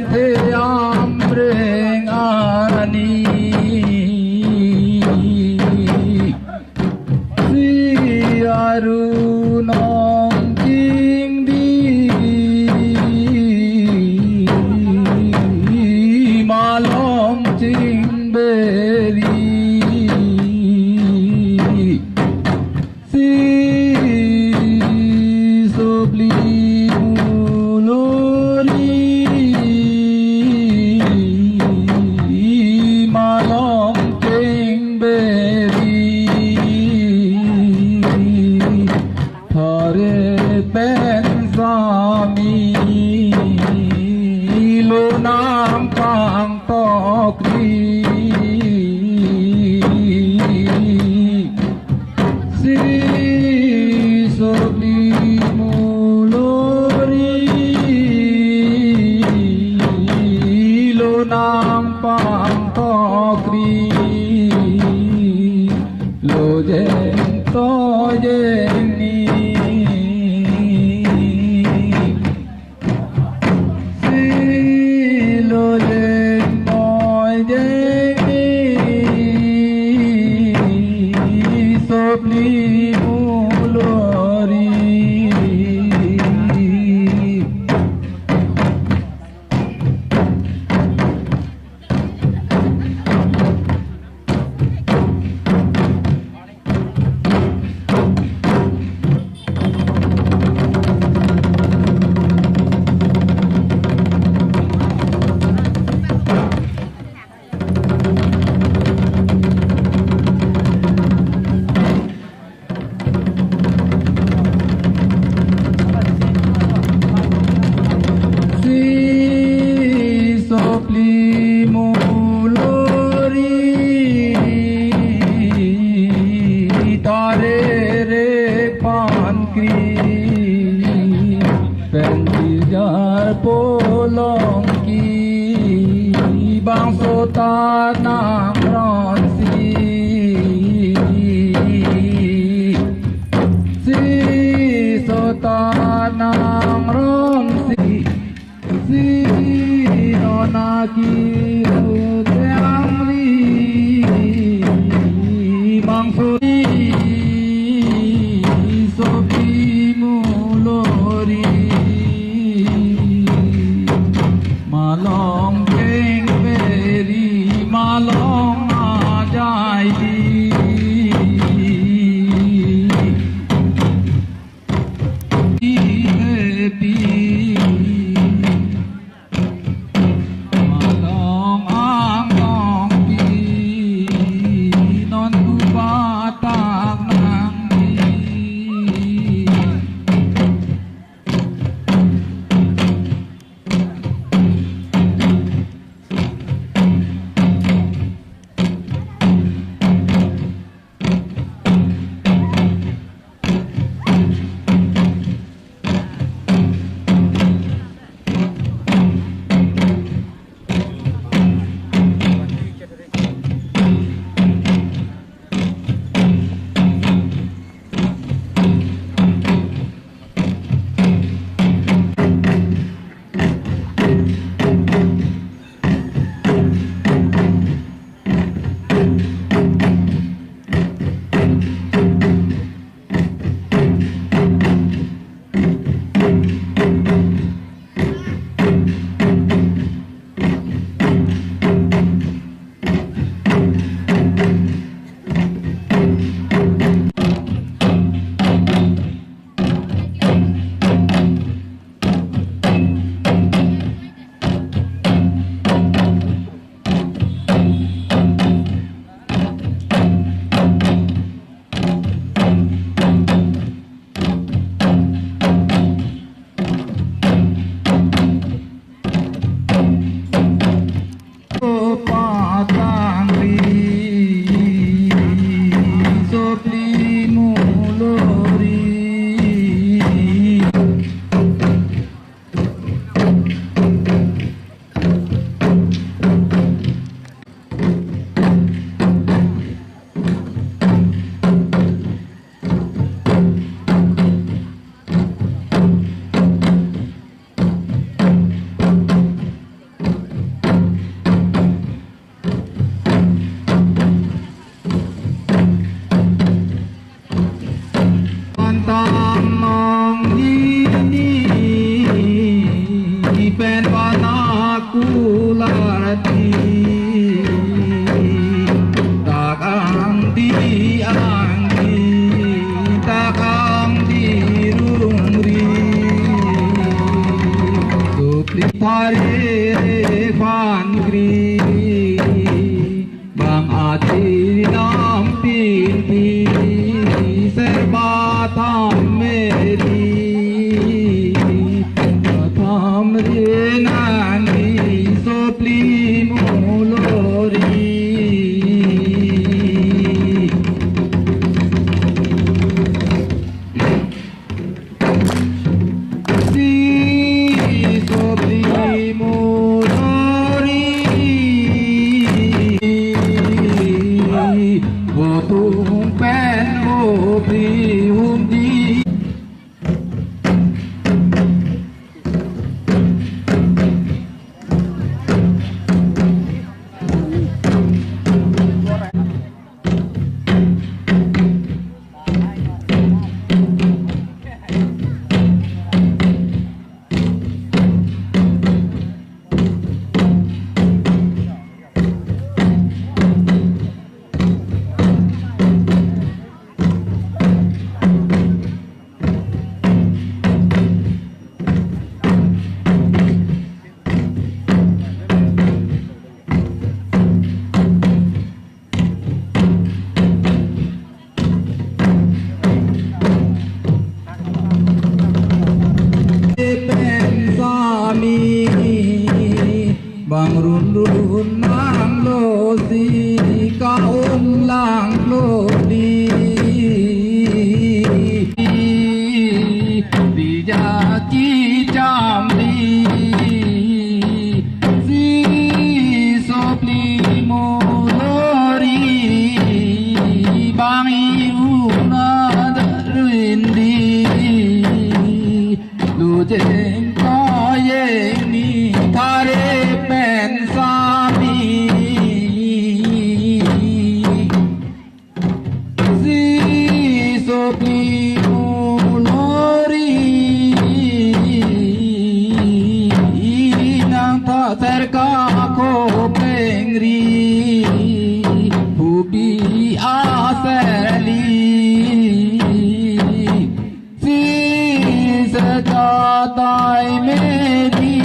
te amreng ani si arunong jing di malong jing beri si sobli nam pang tóc đi si sop đi mù lô lo nam pang tóc đi lo jen to jen ni sobli mulori sopli mulori tare re pankri penjar polong ki bangso tanang ronsi si sotanang ronsi si naki teamri mangsuri sopi mulori malong keng beri malong thare khoan gri bang ati nam tin pi serba tham meri tham re nani sopli molori bang run run nang lo si ka lang lo di di ja chi cham di si so pli mo lori bang yu na da rin di lu jen ko ye ni thare pensami si sopli molori nang ta cerca ko pengri hubi asali si sejatai meri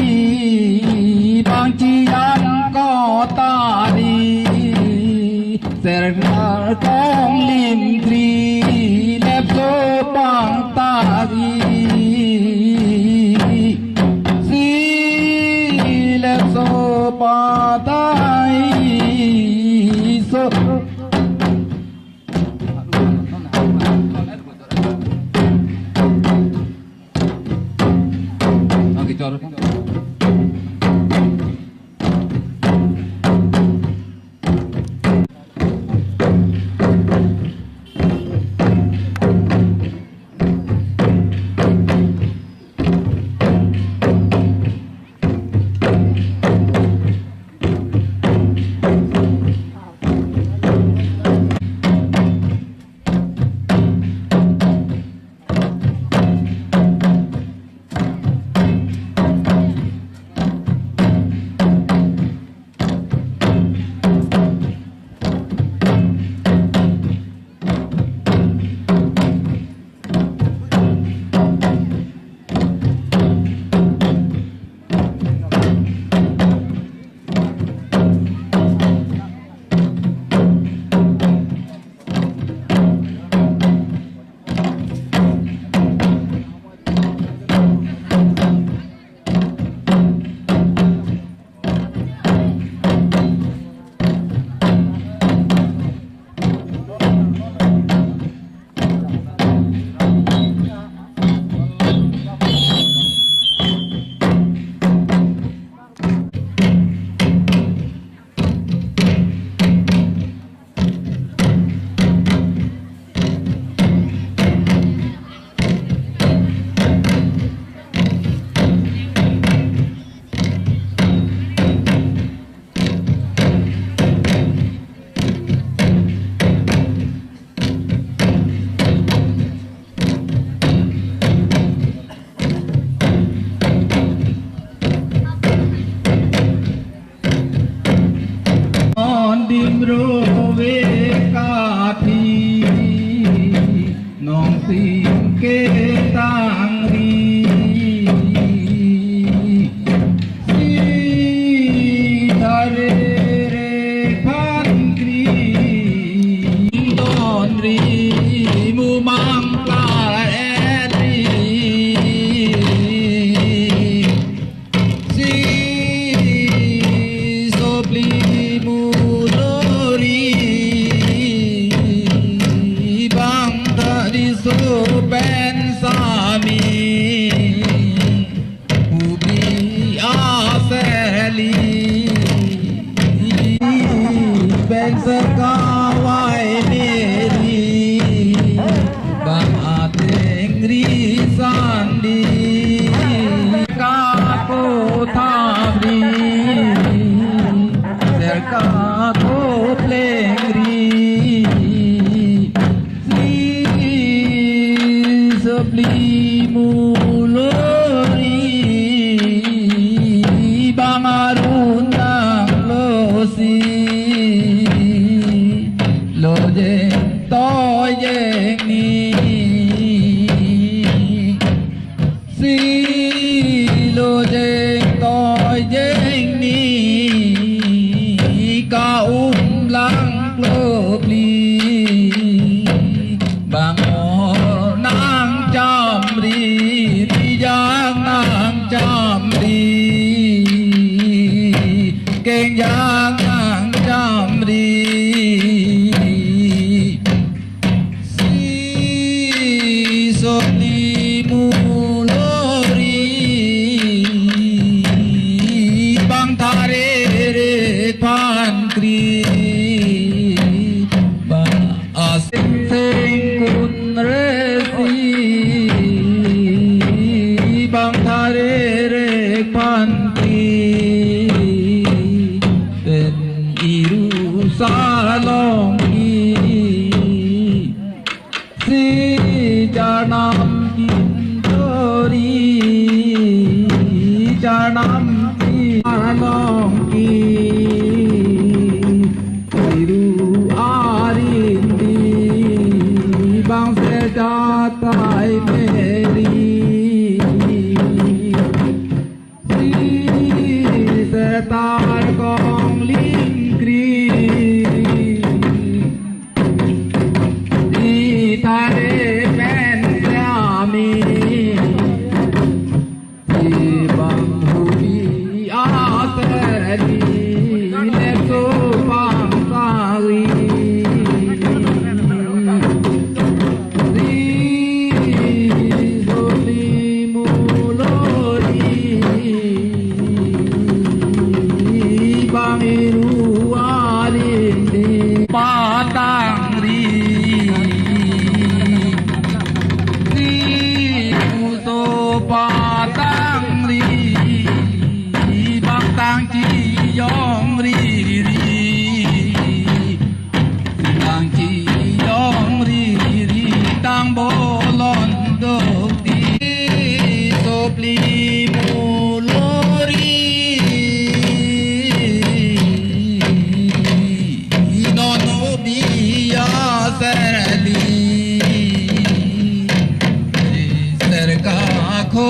bang chiang có ta đi sernar tong lim tri lep so bang ta di si lep so pa tai so Oke, cor. san đi ca cô tha đi ser ca cô plengri si sublimulori bangarunang losi lo je tôi je ni si lo je tôi je ni ca lang lo pli bang o nang cham ri giang nang cham ri keng giang nang cham ri bang thare re pan kri ba asing sing kun re si bang thare re pan kri ben iru salong ki si janam janam ki along ki iru arindi bang se jatai meri si se tar gong ling kri di thare pen ami patang ri si so patang ri bang tang chi yong ri ri tang chi yong ri ri tang bo lon do ti so pli mo lo ri no no bi ya serli ser ka kho